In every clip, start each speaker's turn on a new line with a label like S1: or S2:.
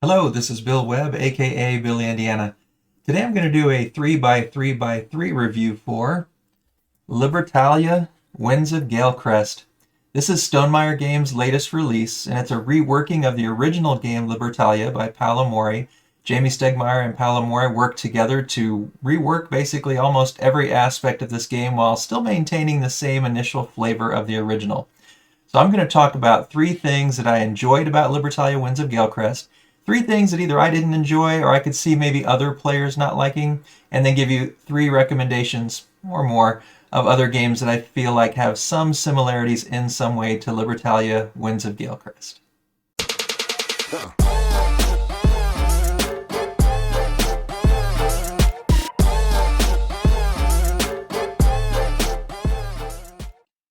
S1: Hello, this is Bill Webb, aka Billy Indiana. Today I'm going to do a 3x3x3 review for Libertalia Winds of Galecrest. This is Stonemaier Games' latest release, and it's a reworking of the original game Libertalia by Paolo Mori. Jamey Stegmaier and Paolo Mori worked together to rework basically almost every aspect of this game while still maintaining the same initial flavor of the original. So I'm going to talk about three things that I enjoyed about Libertalia Winds of Galecrest, three things that either I didn't enjoy or I could see maybe other players not liking, and then give you three recommendations or more of other games that I feel like have some similarities in some way to Libertalia Winds of Galecrest.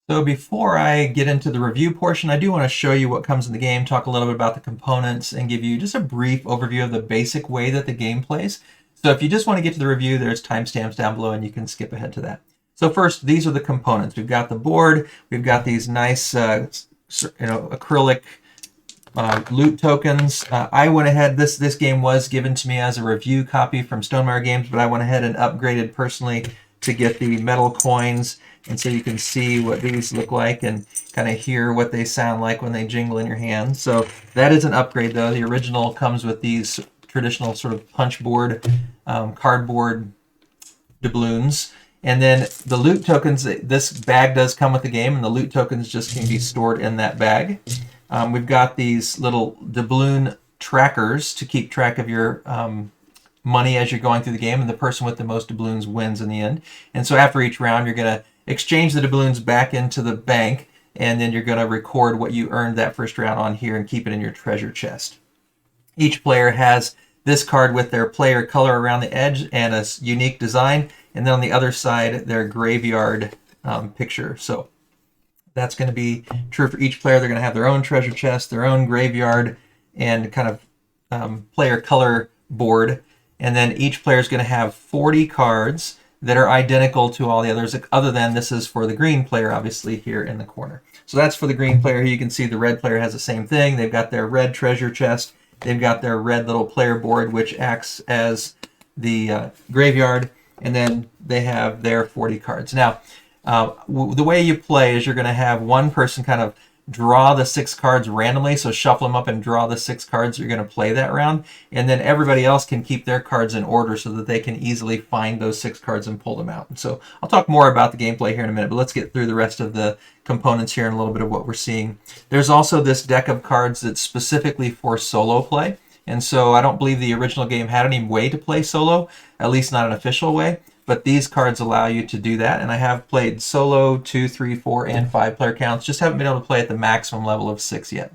S1: So before I get into the review portion, I do want to show you what comes in the game, talk a little bit about the components, and give you just a brief overview of the basic way that the game plays. So if you just want to get to the review, there's timestamps down below and you can skip ahead to that. So first, these are the components. We've got the board, we've got these nice acrylic loot tokens. I went ahead, this game was given to me as a review copy from Stonemaier Games, but I went ahead and upgraded personally to get the metal coins, and so you can see what these look like and kind of hear what they sound like when they jingle in your hand. So that is an upgrade though. The original comes with these traditional sort of punch board, cardboard doubloons. And then the loot tokens, this bag does come with the game, and the loot tokens just can be stored in that bag. We've got these little doubloon trackers to keep track of your money as you're going through the game, and the person with the most doubloons wins in the end. And so after each round, you're going to exchange the doubloons back into the bank, and then you're going to record what you earned that first round on here and keep it in your treasure chest. Each player has this card with their player color around the edge and a unique design, and then on the other side, their graveyard picture. So that's going to be true for each player. They're going to have their own treasure chest, their own graveyard, and kind of player color board. And then each player is going to have 40 cards that are identical to all the others, other than this is for the green player, obviously, here in the corner. So that's for the green player. You can see the red player has the same thing. They've got their red treasure chest. They've got their red little player board, which acts as the graveyard. And then they have their 40 cards. Now, the way you play is you're going to have one person kind of draw the 6 cards randomly, so shuffle them up and draw the 6 cards you're going to play that round, and then everybody else can keep their cards in order so that they can easily find those 6 cards and pull them out. And so I'll talk more about the gameplay here in a minute, but let's get through the rest of the components here and a little bit of what we're seeing. There's also this deck of cards that's specifically for solo play, and so I don't believe the original game had any way to play solo, at least not an official way. But these cards allow you to do that, and I have played solo 2, 3, 4, and 5 player counts. Just haven't been able to play at the maximum level of 6 yet.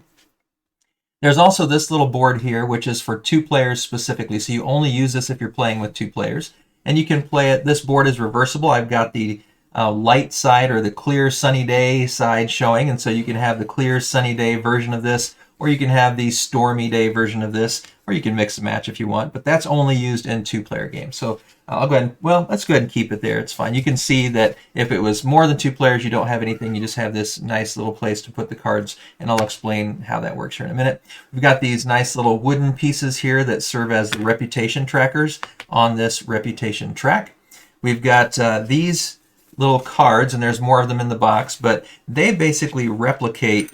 S1: There's also this little board here, which is for 2 players specifically, so you only use this if you're playing with 2 players. And you can play it, this board is reversible. I've got the light side, or the clear sunny day side showing, and so you can have the clear sunny day version of this, or you can have the stormy day version of this, or you can mix and match if you want, but that's only used in 2-player games. So I'll go ahead and, well, let's go ahead and keep it there. It's fine. You can see that if it was more than 2 players, you don't have anything. You just have this nice little place to put the cards, and I'll explain how that works here in a minute. We've got these nice little wooden pieces here that serve as the reputation trackers on this reputation track. We've got these little cards, and there's more of them in the box, but they basically replicate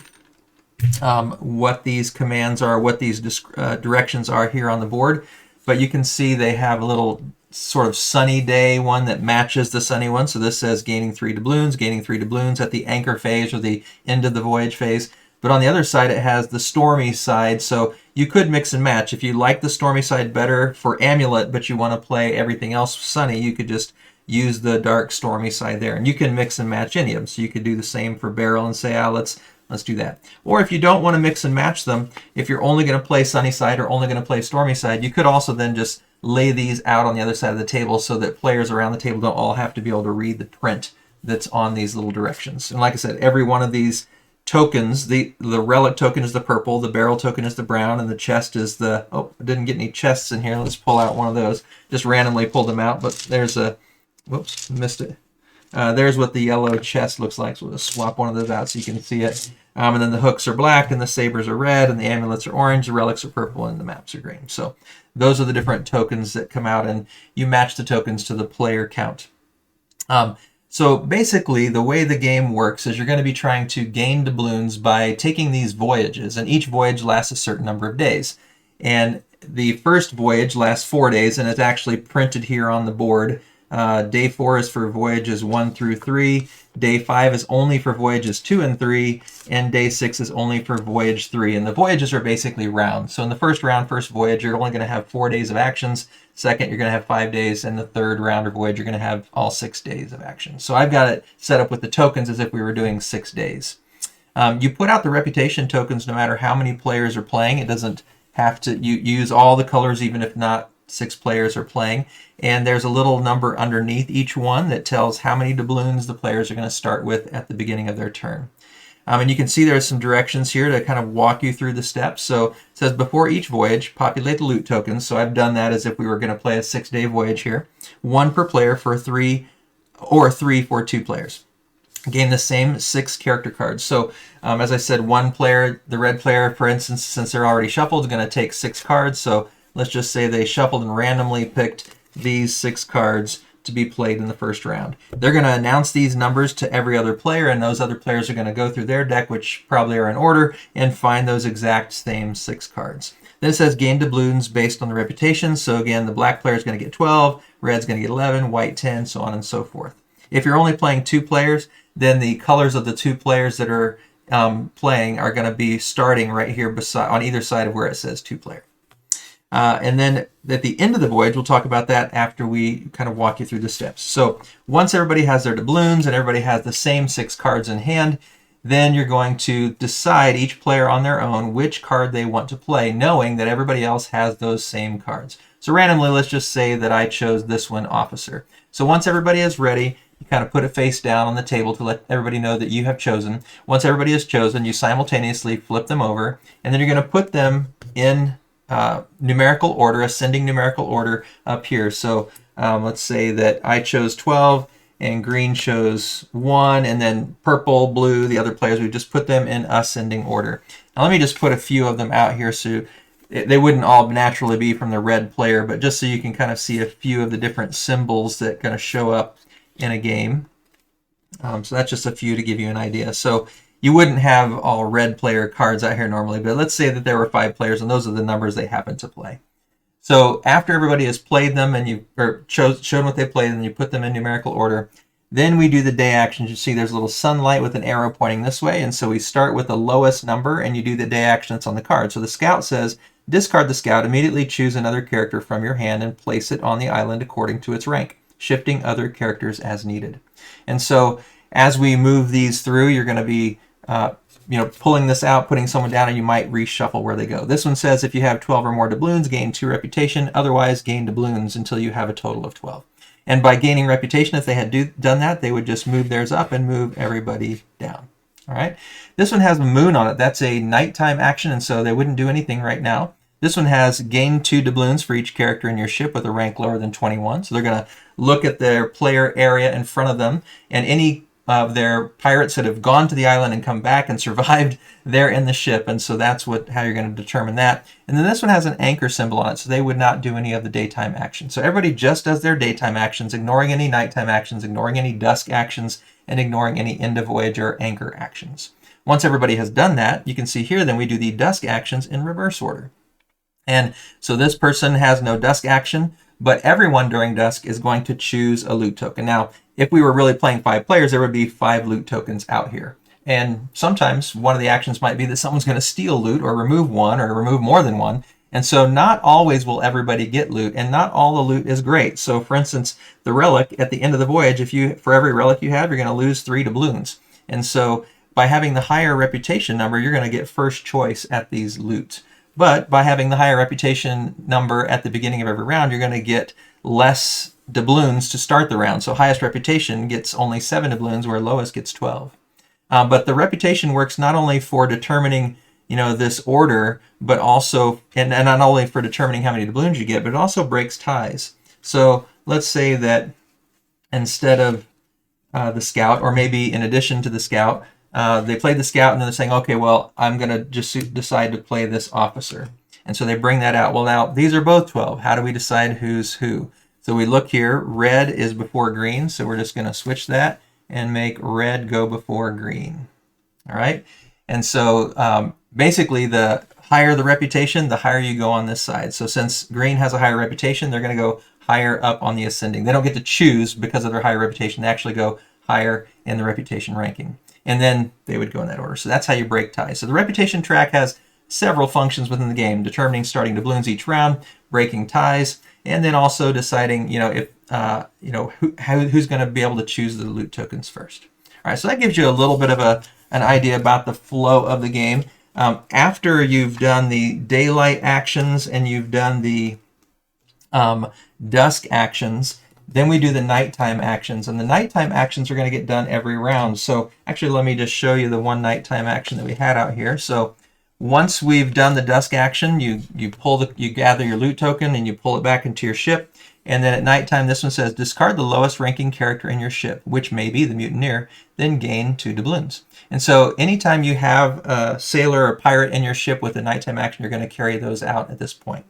S1: what these commands are, what these directions are here on the board. But you can see they have a little sort of sunny day one that matches the sunny one. So this says gaining 3 doubloons at the anchor phase or the end of the voyage phase. But on the other side, it has the stormy side. So you could mix and match. If you like the stormy side better for amulet, but you want to play everything else sunny, you could just use the dark stormy side there. And you can mix and match any of them. So you could do the same for barrel and say, let's do that. Or if you don't want to mix and match them, if you're only going to play sunny side or only going to play stormy side, you could also then just lay these out on the other side of the table so that players around the table don't all have to be able to read the print that's on these little directions. And like I said, every one of these tokens, the relic token is the purple, the barrel token is the brown, and the chest is the, oh, I didn't get any chests in here. Let's pull out one of those. Just randomly pulled them out, but there's a, whoops, missed it. There's what the yellow chest looks like. So we'll just swap one of those out so you can see it. And then the hooks are black, and the sabers are red, and the amulets are orange, the relics are purple, and the maps are green. So those are the different tokens that come out, and you match the tokens to the player count. So basically, the way the game works is you're going to be trying to gain doubloons by taking these voyages, and each voyage lasts a certain number of days. And the first voyage lasts 4 days, and it's actually printed here on the board. Day 4 is for voyages 1 through 3. Day 5 is only for voyages 2 and 3, and day 6 is only for voyage 3. And the voyages are basically rounds. So in the first round, first voyage, you're only going to have 4 days of actions. Second, you're going to have 5 days, and the third round or voyage, you're going to have all 6 days of action. So I've got it set up with the tokens as if we were doing 6 days. You put out the reputation tokens no matter how many players are playing. It doesn't have to, you use all the colors even if not 6 players are playing. And there's a little number underneath each one that tells how many doubloons the players are going to start with at the beginning of their turn. And you can see there's some directions here to kind of walk you through the steps. So it says before each voyage, populate the loot tokens. So I've done that as if we were going to play a 6-day voyage here. 1 per player for 3, or 3 for 2 players. Gain the same 6 character cards. So as I said, 1 player, the red player, for instance, since they're already shuffled, is going to take 6 cards. So let's just say they shuffled and randomly picked these 6 cards to be played in the first round. They're going to announce these numbers to every other player, and those other players are going to go through their deck, which probably are in order, and find those exact same 6 cards. Then it says gain doubloons based on the reputation. So again, the black player is going to get 12, red's going to get 11, white 10, so on and so forth. If you're only playing 2 players, then the colors of the 2 players that are playing are going to be starting right here beside, on either side of where it says 2 player. And then at the end of the voyage, we'll talk about that after we kind of walk you through the steps. So once everybody has their doubloons and everybody has the same 6 cards in hand, then you're going to decide, each player on their own, which card they want to play, knowing that everybody else has those same cards. So randomly, let's just say that I chose this one, Officer. So once everybody is ready, you kind of put it face down on the table to let everybody know that you have chosen. Once everybody has chosen, you simultaneously flip them over, and then you're going to put them in numerical order, ascending numerical order up here. So let's say that I chose 12 and green chose 1, and then purple, blue, the other players, we just put them in ascending order. Now let me just put a few of them out here so they wouldn't all naturally be from the red player, but just so you can kind of see a few of the different symbols that are going to show up in a game. So that's just a few to give you an idea. So you wouldn't have all red player cards out here normally, but let's say that there were 5 players and those are the numbers they happen to play. So after everybody has played them and you've shown what they played and you put them in numerical order, then we do the day actions. You see there's a little sunlight with an arrow pointing this way, and so we start with the lowest number and you do the day action that's on the card. So the scout says, discard the scout, immediately choose another character from your hand and place it on the island according to its rank, shifting other characters as needed. And so as we move these through, you're going to be pulling this out, putting someone down, and you might reshuffle where they go. This one says if you have 12 or more doubloons, gain 2 reputation. Otherwise, gain doubloons until you have a total of 12. And by gaining reputation, if they had done that, they would just move theirs up and move everybody down. All right. This one has a moon on it. That's a nighttime action, and so they wouldn't do anything right now. This one has gain 2 doubloons for each character in your ship with a rank lower than 21. So they're going to look at their player area in front of them, and any of their pirates that have gone to the island and come back and survived, they're in the ship, and so that's how you're going to determine that. And then this one has an anchor symbol on it, so they would not do any of the daytime actions. So everybody just does their daytime actions, ignoring any nighttime actions, ignoring any dusk actions, and ignoring any end of voyage or anchor actions. Once everybody has done that, you can see here then we do the dusk actions in reverse order. And so this person has no dusk action, but everyone during dusk is going to choose a loot token. Now, if we were really playing 5 players, there would be 5 loot tokens out here. And sometimes one of the actions might be that someone's going to steal loot or remove one or remove more than one. And so not always will everybody get loot, and not all the loot is great. So for instance, the relic at the end of the voyage, for every relic you have, you're going to lose 3 doubloons. And so by having the higher reputation number, you're going to get first choice at these loot. But by having the higher reputation number at the beginning of every round, you're going to get less doubloons to start the round. So highest reputation gets only 7 doubloons, where lowest gets 12. But the reputation works not only for determining, this order, but also, and not only for determining how many doubloons you get, but it also breaks ties. So let's say that instead of the scout, or maybe in addition to the scout, they played the scout and then they're saying, okay, well, I'm going to just decide to play this officer. And so they bring that out. Well, now these are both 12. How do we decide who's who? So we look here, red is before green, so we're just going to switch that and make red go before green. All right. And so basically, the higher the reputation, the higher you go on this side. So since green has a higher reputation, they're going to go higher up on the ascending. They don't get to choose because of their higher reputation. They actually go higher in the reputation ranking. And then they would go in that order. So that's how you break ties. So the reputation track has several functions within the game: determining starting doubloons each round, breaking ties, and then also deciding, if who's going to be able to choose the loot tokens first. All right, so that gives you a little bit of an idea about the flow of the game. After you've done the daylight actions and you've done the dusk actions, then we do the nighttime actions. And the nighttime actions are going to get done every round. So actually, let me just show you the one nighttime action that we had out here. So once we've done the dusk action, you gather your loot token and you pull it back into your ship. And then at nighttime, this one says, discard the lowest ranking character in your ship, which may be the mutineer, then gain 2 doubloons. And so anytime you have a sailor or pirate in your ship with a nighttime action, you're going to carry those out at this point.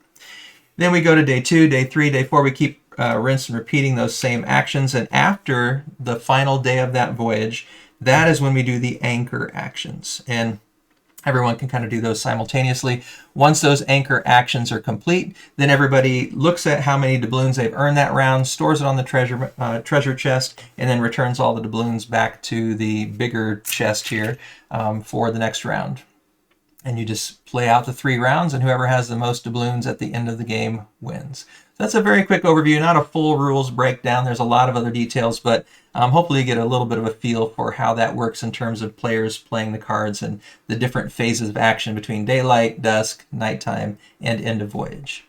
S1: Then we go to day 2, day 3, day 4. We keep rinse and repeating those same actions. And after the final day of that voyage, that is when we do the anchor actions. And everyone can kind of do those simultaneously. Once those anchor actions are complete, then everybody looks at how many doubloons they've earned that round, stores it on the treasure chest, and then returns all the doubloons back to the bigger chest here for the next round. And you just play out the 3 rounds, and whoever has the most doubloons at the end of the game wins. So that's a very quick overview, not a full rules breakdown. There's a lot of other details, but hopefully you get a little bit of a feel for how that works in terms of players playing the cards and the different phases of action between daylight, dusk, nighttime, and end of voyage.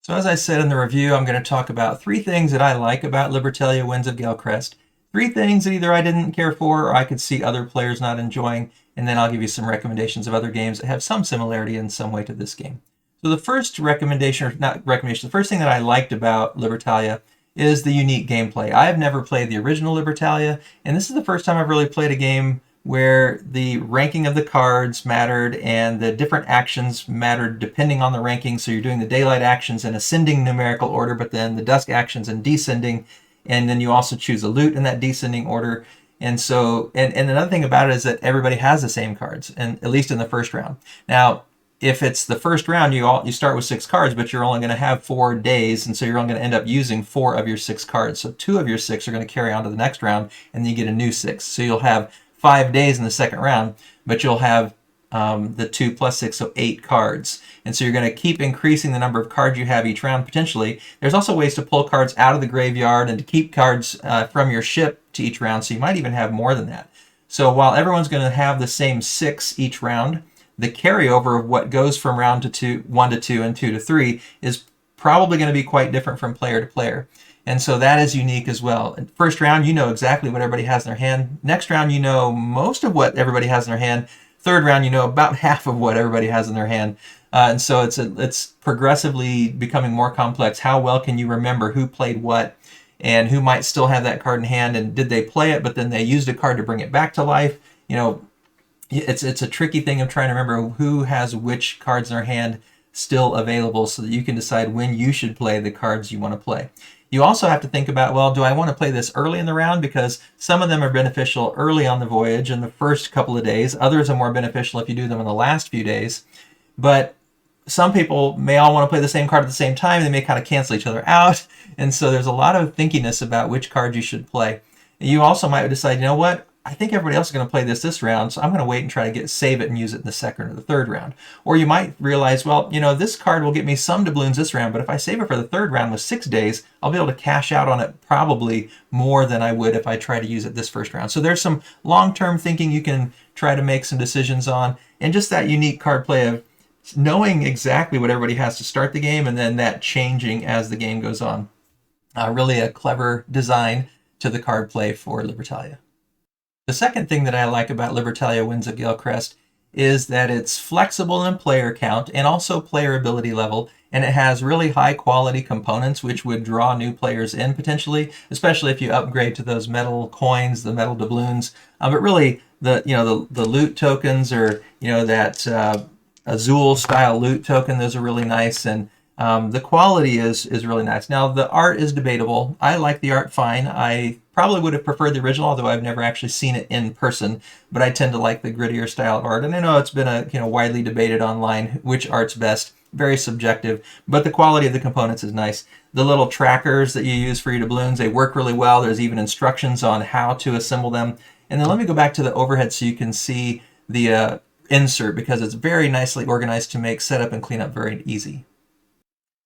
S1: So as I said in the review, I'm going to talk about 3 things that I like about Libertalia Winds of Galecrest, 3 things that either I didn't care for or I could see other players not enjoying, and then I'll give you some recommendations of other games that have some similarity in some way to this game. So the first recommendation, or not recommendation, the first thing that I liked about Libertalia is the unique gameplay. I've never played the original Libertalia, and this is the first time I've really played a game where the ranking of the cards mattered and the different actions mattered depending on the ranking. So you're doing the daylight actions in ascending numerical order, but then the dusk actions in descending, and then you also choose a loot in that descending order. And so, and another thing about it is that everybody has the same cards, and at least in the first round. Now, if it's the first round, you start with 6 cards, but you're only going to have 4 days, and so you're only going to end up using 4 of your 6 cards. So 2 of your 6 are going to carry on to the next round, and then you get a new 6. So you'll have 5 days in the second round, but you'll have the 2 plus 6, so 8 cards. And so you're going to keep increasing the number of cards you have each round, potentially. There's also ways to pull cards out of the graveyard and to keep cards from your ship to each round, so you might even have more than that. So while everyone's going to have the same 6 each round, the carryover of what goes from round to 1 to 2 and 2 to 3 is probably going to be quite different from player to player. And so that is unique as well. First round, you know exactly what everybody has in their hand. Next round, you know most of what everybody has in their hand. Third round, you know about half of what everybody has in their hand. And so it's progressively becoming more complex. How well can you remember who played what and who might still have that card in hand, and did they play it, but then they used a card to bring it back to life? It's a tricky thing of trying to remember who has which cards in their hand still available so that you can decide when you should play the cards you want to play. You also have to think about, well, do I want to play this early in the round? Because some of them are beneficial early on the voyage in the first couple of days. Others are more beneficial if you do them in the last few days. But some people may all want to play the same card at the same time. They may kind of cancel each other out. And so there's a lot of thinkiness about which card you should play. You also might decide, you know what? I think everybody else is going to play this round, so I'm going to wait and try to save it and use it in the second or the third round. Or you might realize, well, this card will get me some doubloons this round, but if I save it for the third round with 6 days, I'll be able to cash out on it probably more than I would if I try to use it this first round. So there's some long-term thinking you can try to make some decisions on, and just that unique card play of knowing exactly what everybody has to start the game and then that changing as the game goes on. Really a clever design to the card play for Libertalia. The second thing that I like about Libertalia Winds of Galecrest is that it's flexible in player count and also player ability level, and it has really high quality components which would draw new players in potentially, especially if you upgrade to those metal coins, the metal doubloons. But really, the loot tokens, or that Azul style loot token, those are really nice, and the quality is really nice. Now the art is debatable. I like the art fine. I probably would have preferred the original, although I've never actually seen it in person. But I tend to like the grittier style of art, and I know it's been widely debated online which art's best. Very subjective, but the quality of the components is nice. The little trackers that you use for your doubloons, they work really well. There's even instructions on how to assemble them. And then let me go back to the overhead so you can see the insert, because it's very nicely organized to make setup and cleanup very easy.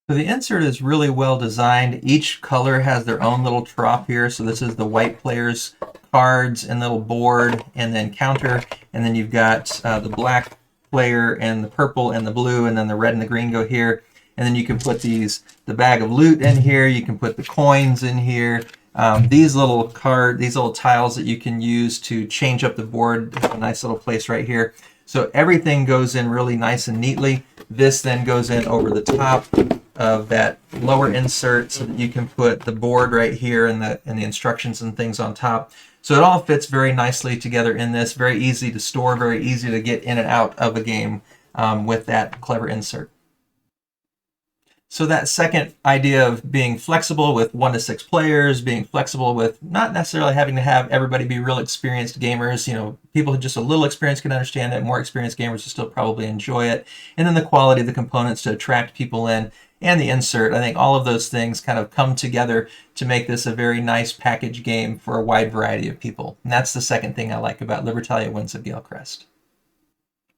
S1: So the insert is really well designed. Each color has their own little trough here. So this is the white player's cards and little board and then counter. And then you've got the black player and the purple and the blue, and then the red and the green go here. And then you can put the bag of loot in here. You can put the coins in here. These little tiles that you can use to change up the board have a nice little place right here. So everything goes in really nice and neatly. This then goes in over the top of that lower insert so that you can put the board right here and the instructions and things on top. So it all fits very nicely together in this. Very easy to store, very easy to get in and out of a game with that clever insert. So that second idea of being flexible with 1 to 6 players, being flexible with not necessarily having to have everybody be real experienced gamers. People who just a little experience can understand it. More experienced gamers will still probably enjoy it. And then the quality of the components to attract people in, and the insert. I think all of those things kind of come together to make this a very nice package game for a wide variety of people. And that's the second thing I like about Libertalia Winds of Galecrest.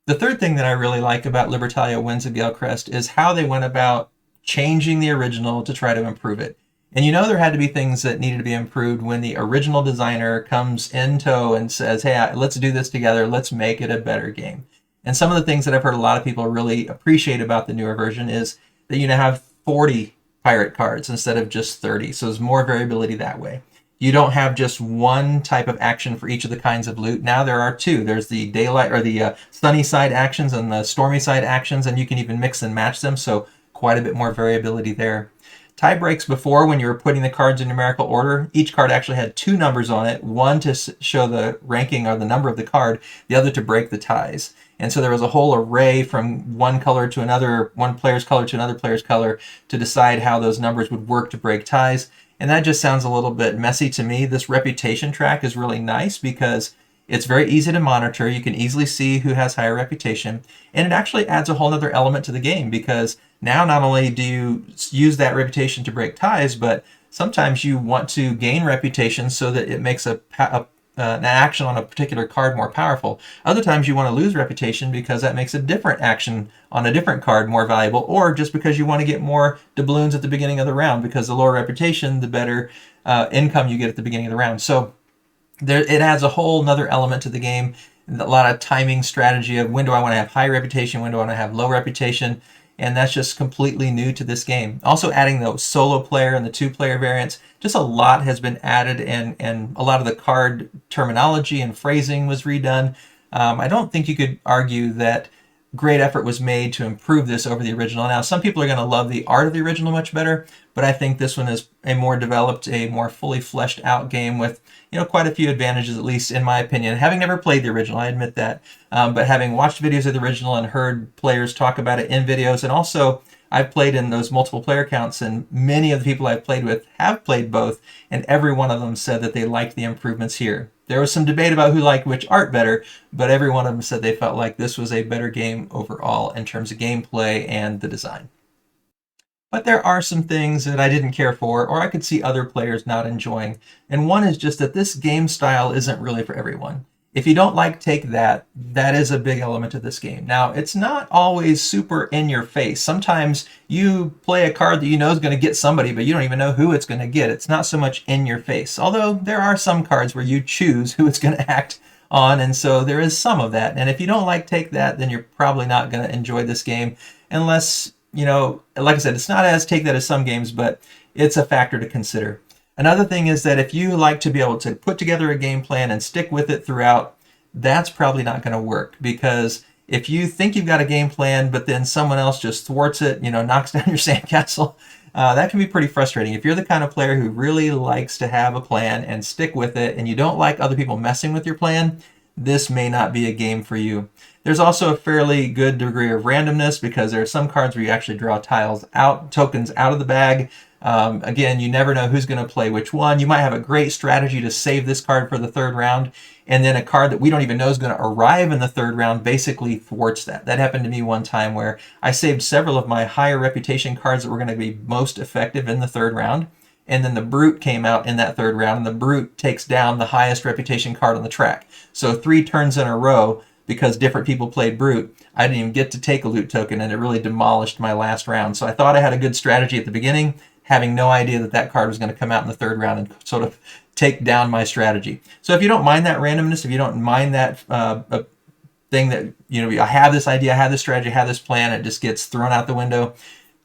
S1: The third thing that I really like about Libertalia Winds of Galecrest is how they went about changing the original to try to improve it. And there had to be things that needed to be improved when the original designer comes in tow and says, hey, let's do this together, let's make it a better game. And some of the things that I've heard a lot of people really appreciate about the newer version is that you now have 40 pirate cards instead of just 30. So there's more variability that way. You don't have just one type of action for each of the kinds of loot. Now there are 2. There's the daylight or the sunny side actions and the stormy side actions, and you can even mix and match them. So quite a bit more variability there. Tie breaks before, when you were putting the cards in numerical order, each card actually had 2 numbers on it, one to show the ranking or the number of the card, the other to break the ties. And so there was a whole array from one color to another, one player's color to another player's color, to decide how those numbers would work to break ties. And that just sounds a little bit messy to me. This reputation track is really nice because it's very easy to monitor. You can easily see who has higher reputation. And it actually adds a whole other element to the game, because now not only do you use that reputation to break ties, but sometimes you want to gain reputation so that it makes an action on a particular card more powerful. Other times you want to lose reputation because that makes a different action on a different card more valuable, or just because you want to get more doubloons at the beginning of the round, because the lower reputation, the better income you get at the beginning of the round. So it adds a whole nother element to the game. A lot of timing strategy of when do I want to have high reputation, when do I want to have low reputation, and that's just completely new to this game. Also adding the solo player and the 2-player variants, just a lot has been added, and a lot of the card terminology and phrasing was redone. I don't think you could argue that great effort was made to improve this over the original. Now, some people are going to love the art of the original much better, but I think this one is a more developed, a more fully fleshed out game with quite a few advantages, at least in my opinion. Having never played the original, I admit that, but having watched videos of the original and heard players talk about it in videos, and also I've played in those multiple player counts, and many of the people I've played with have played both, and every one of them said that they liked the improvements here. There was some debate about who liked which art better, but every one of them said they felt like this was a better game overall in terms of gameplay and the design. But there are some things that I didn't care for, or I could see other players not enjoying. And one is just that this game style isn't really for everyone. If you don't like Take That, that is a big element of this game. Now, it's not always super in your face. Sometimes you play a card that you know is going to get somebody, but you don't even know who it's going to get. It's not so much in your face. Although there are some cards where you choose who it's going to act on, and so there is some of that. And if you don't like Take That, then you're probably not going to enjoy this game unless, like I said, it's not as Take That as some games, but it's a factor to consider. Another thing is that if you like to be able to put together a game plan and stick with it throughout, that's probably not going to work, because if you think you've got a game plan, but then someone else just thwarts it, knocks down your sandcastle, that can be pretty frustrating. If you're the kind of player who really likes to have a plan and stick with it, and you don't like other people messing with your plan, this may not be a game for you. There's also a fairly good degree of randomness because there are some cards where you actually draw tokens out of the bag. Again, you never know who's going to play which one. You might have a great strategy to save this card for the third round, and then a card that we don't even know is going to arrive in the third round basically thwarts that. That happened to me one time where I saved several of my higher reputation cards that were going to be most effective in the third round, and then the Brute came out in that third round, and the Brute takes down the highest reputation card on the track. So 3 turns in a row, because different people played Brute, I didn't even get to take a loot token, and it really demolished my last round. So I thought I had a good strategy at the beginning, having no idea that that card was going to come out in the third round and sort of take down my strategy. So if you don't mind that randomness, if you don't mind that thing that, I have this idea, I have this strategy, I have this plan, it just gets thrown out the window,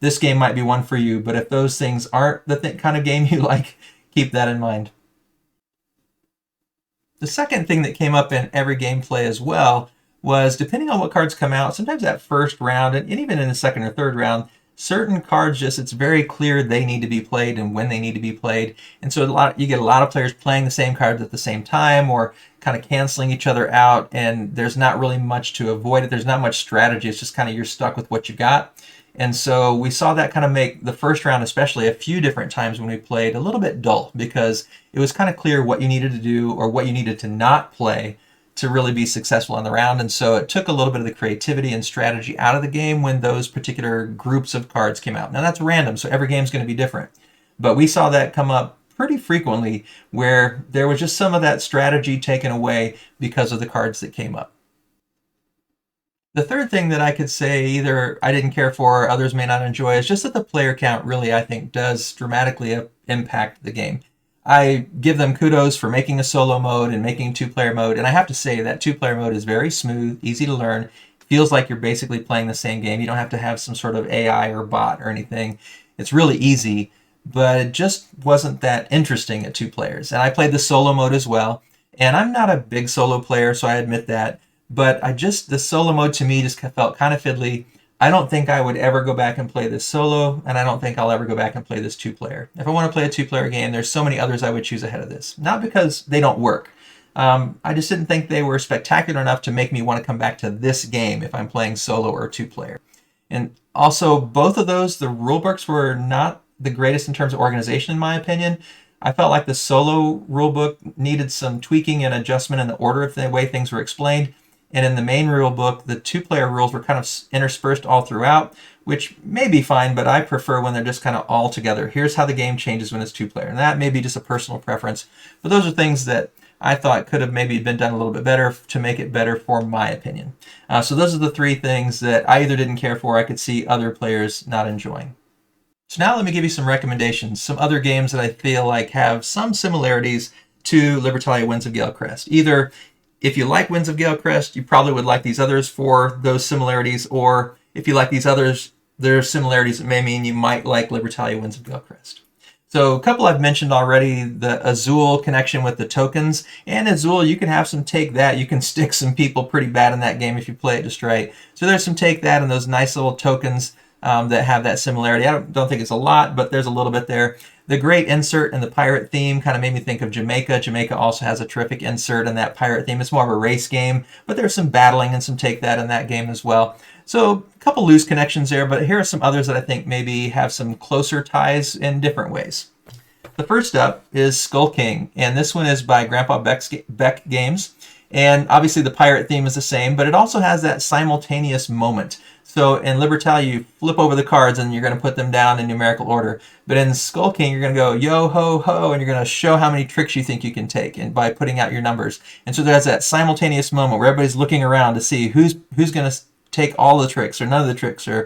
S1: this game might be one for you. But if those things aren't the kind of game you like, keep that in mind. The second thing that came up in every gameplay as well was, depending on what cards come out, sometimes that first round, and even in the second or third round, certain cards it's very clear they need to be played and when they need to be played. And so you get a lot of players playing the same cards at the same time, or kind of canceling each other out, and there's not really much to avoid it. There's not much strategy. It's just kind of you're stuck with what you got. And so we saw that kind of make the first round, especially a few different times when we played, a little bit dull, because it was kind of clear what you needed to do or what you needed to not play to really be successful on the round. And so it took a little bit of the creativity and strategy out of the game when those particular groups of cards came out. Now that's random, so every game's going to be different. But we saw that come up pretty frequently where there was just some of that strategy taken away because of the cards that came up. The third thing that I could say either I didn't care for or others may not enjoy is just that the player count really, I think, does dramatically impact the game. I give them kudos for making a solo mode and making 2-player mode, and I have to say that 2-player mode is very smooth, easy to learn, feels like you're basically playing the same game. You don't have to have some sort of AI or bot or anything. It's really easy, but it just wasn't that interesting at 2 players. And I played the solo mode as well, and I'm not a big solo player, so I admit that. But the solo mode to me just felt kind of fiddly. I don't think I would ever go back and play this solo, and I don't think I'll ever go back and play this 2-player. If I want to play a 2-player game, there's so many others I would choose ahead of this. Not because they don't work. I just didn't think they were spectacular enough to make me want to come back to this game if I'm playing solo or 2-player. And also, both of those, the rulebooks were not the greatest in terms of organization, in my opinion. I felt like the solo rulebook needed some tweaking and adjustment in the order of the way things were explained. And in the main rule book, the 2-player rules were kind of interspersed all throughout, which may be fine, but I prefer when they're just kind of all together. Here's how the game changes when it's 2-player. And that may be just a personal preference, but those are things that I thought could have maybe been done a little bit better to make it better for my opinion. So those are the 3 things that I either didn't care for, I could see other players not enjoying. So now let me give you some recommendations, some other games that I feel like have some similarities to Libertalia Winds of Galecrest. Either if you like Winds of Galecrest, you probably would like these others for those similarities, or if you like these others, there are similarities that may mean you might like Libertalia Winds of Galecrest. So a couple I've mentioned already, the Azul connection with the tokens. And Azul, you can have some take that. You can stick some people pretty bad in that game if you play it just right. So there's some take that and those nice little tokens that have that similarity. I don't think it's a lot, but there's a little bit there. The great insert and the pirate theme kind of made me think of Jamaica. Jamaica also has a terrific insert in that pirate theme. It's more of a race game, but there's some battling and some take that in that game as well. So a couple loose connections there, but here are some others that I think maybe have some closer ties in different ways. The first up is Skull King, and this one is by Grandpa Beck Games. And obviously the pirate theme is the same, but it also has that simultaneous moment. So in Libertalia, you flip over the cards and you're going to put them down in numerical order. But in Skull King, you're going to go yo, ho, ho, and you're going to show how many tricks you think you can take and by putting out your numbers. And so there's that simultaneous moment where everybody's looking around to see who's going to take all the tricks or none of the tricks. And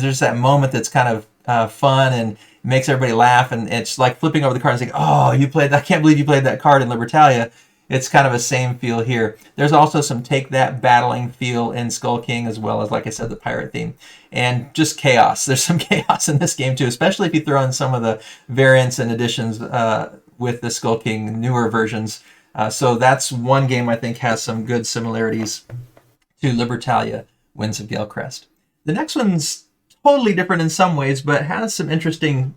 S1: there's that moment that's kind of fun and makes everybody laugh. And it's like flipping over the cards and saying, oh, you played that. I can't believe you played that card in Libertalia. It's kind of a same feel here. There's also some take that battling feel in Skull King, as well as, like I said, the pirate theme. And just chaos. There's some chaos in this game too, especially if you throw in some of the variants and additions with the Skull King newer versions. So that's one game I think has some good similarities to Libertalia, Winds of Galecrest. The next one's totally different in some ways, but has some interesting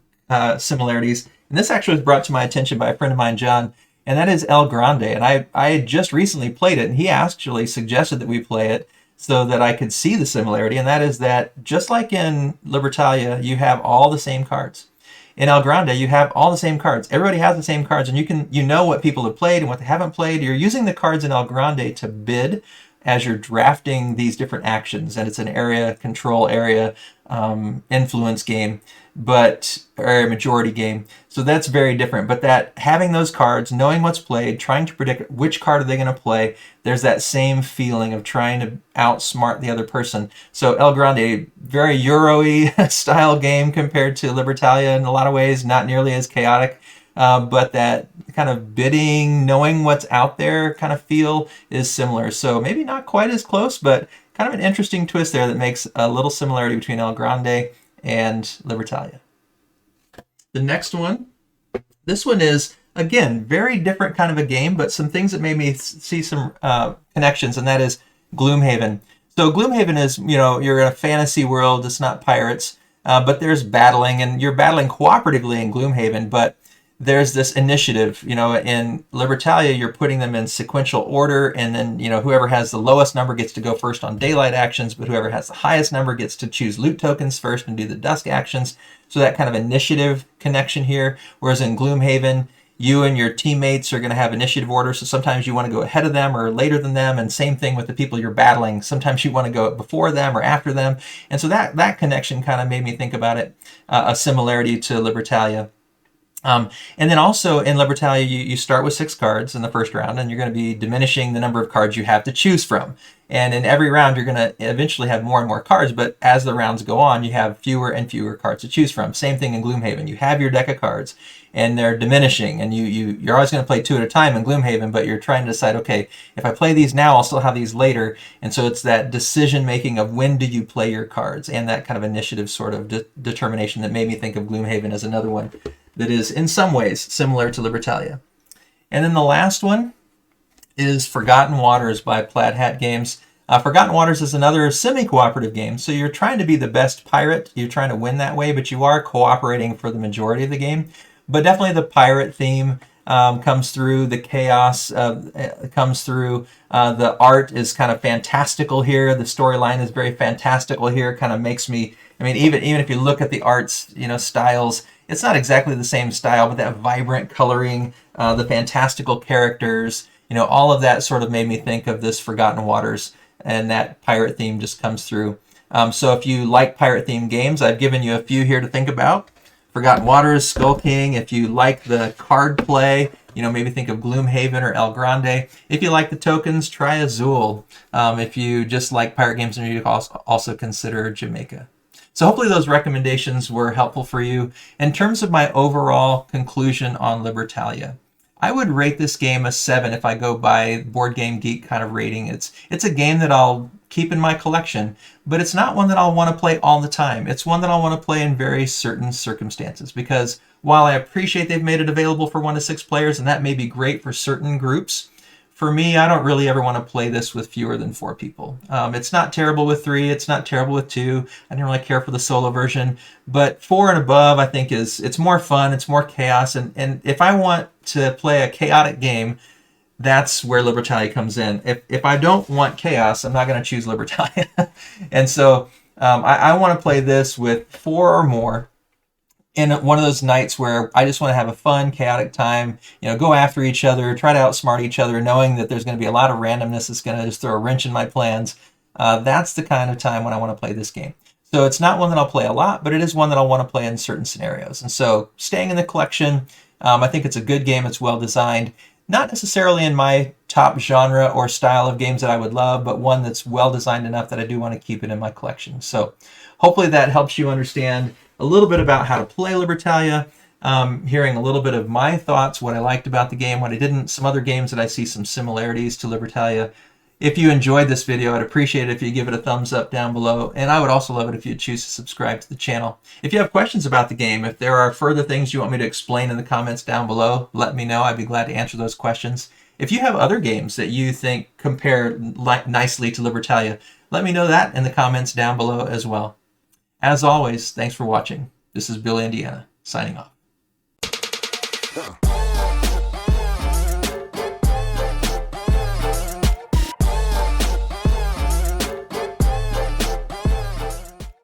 S1: similarities. And this actually was brought to my attention by a friend of mine, John, and that is El Grande. And I had just recently played it, and he actually suggested that we play it so that I could see the similarity. And that is that just like in Libertalia, you have all the same cards. In El Grande, you have all the same cards. Everybody has the same cards, and you know what people have played and what they haven't played. You're using the cards in El Grande to bid as you're drafting these different actions, and it's an area control area influence game, or a majority game. So that's very different. But that having those cards, knowing what's played, trying to predict which card are they going to play, there's that same feeling of trying to outsmart the other person. So El Grande, very Euro-y style game compared to Libertalia in a lot of ways, not nearly as chaotic. But that kind of bidding, knowing what's out there kind of feel is similar. So maybe not quite as close, but kind of an interesting twist there that makes a little similarity between El Grande and Libertalia. The next one, this one is, again, very different kind of a game, but some things that made me see some connections, and that is Gloomhaven. So Gloomhaven is, you're in a fantasy world, it's not pirates, but there's battling, and you're battling cooperatively in Gloomhaven, but there's this initiative, in Libertalia, you're putting them in sequential order, and then, whoever has the lowest number gets to go first on daylight actions, but whoever has the highest number gets to choose loot tokens first and do the dusk actions. So that kind of initiative connection here, whereas in Gloomhaven, you and your teammates are going to have initiative order, so sometimes you want to go ahead of them or later than them, and same thing with the people you're battling. Sometimes you want to go before them or after them, and so that connection kind of made me think about it, a similarity to Libertalia. And then also in Libertalia, you start with 6 cards in the first round, and you're going to be diminishing the number of cards you have to choose from. And in every round, you're going to eventually have more and more cards, but as the rounds go on, you have fewer and fewer cards to choose from. Same thing in Gloomhaven. You have your deck of cards, and they're diminishing, and you're always going to play 2 at a time in Gloomhaven, but you're trying to decide, okay, if I play these now, I'll still have these later. And so it's that decision-making of when do you play your cards, and that kind of initiative sort of determination that made me think of Gloomhaven as another one that is in some ways similar to Libertalia. And then the last one is Forgotten Waters by Plaid Hat Games. Forgotten Waters is another semi-cooperative game. So you're trying to be the best pirate. You're trying to win that way, but you are cooperating for the majority of the game. But definitely the pirate theme comes through. The chaos comes through. The art is kind of fantastical here. The storyline is very fantastical here. Kind of makes me, even if you look at the arts, styles, it's not exactly the same style, but that vibrant coloring, the fantastical characters, all of that sort of made me think of this Forgotten Waters, and that pirate theme just comes through. So if you like pirate themed games, I've given you a few here to think about. Forgotten Waters, Skull King. If you like the card play, maybe think of Gloomhaven or El Grande. If you like the tokens, try Azul. If you just like pirate games, and you also consider Jamaica. So hopefully those recommendations were helpful for you. In terms of my overall conclusion on Libertalia, I would rate this game a 7 if I go by BoardGameGeek kind of rating. It's a game that I'll keep in my collection, but it's not one that I'll want to play all the time. It's one that I'll want to play in very certain circumstances, because while I appreciate they've made it available for 1 to 6 players, and that may be great for certain groups, for me, I don't really ever want to play this with fewer than 4 people. It's not terrible with 3. It's not terrible with 2. I don't really care for the solo version. But 4 and above, I think, it's more fun. It's more chaos. And if I want to play a chaotic game, that's where Libertalia comes in. If I don't want chaos, I'm not going to choose Libertalia. And so I want to play this with 4 or more, in one of those nights where I just want to have a fun, chaotic time, go after each other, try to outsmart each other, knowing that there's going to be a lot of randomness that's going to just throw a wrench in my plans. That's the kind of time when I want to play this game. So it's not one that I'll play a lot, but it is one that I'll want to play in certain scenarios. And so staying in the collection, I think it's a good game. It's well designed. Not necessarily in my top genre or style of games that I would love, but one that's well designed enough that I do want to keep it in my collection. So hopefully that helps you understand a little bit about how to play Libertalia, hearing a little bit of my thoughts, what I liked about the game, what I didn't, some other games that I see some similarities to Libertalia. If you enjoyed this video, I'd appreciate it if you give it a thumbs up down below, and I would also love it if you'd choose to subscribe to the channel. If you have questions about the game, if there are further things you want me to explain in the comments down below, let me know. I'd be glad to answer those questions. If you have other games that you think compare nicely to Libertalia, let me know that in the comments down below as well. As always, thanks for watching. This is Bill Indiana, signing off.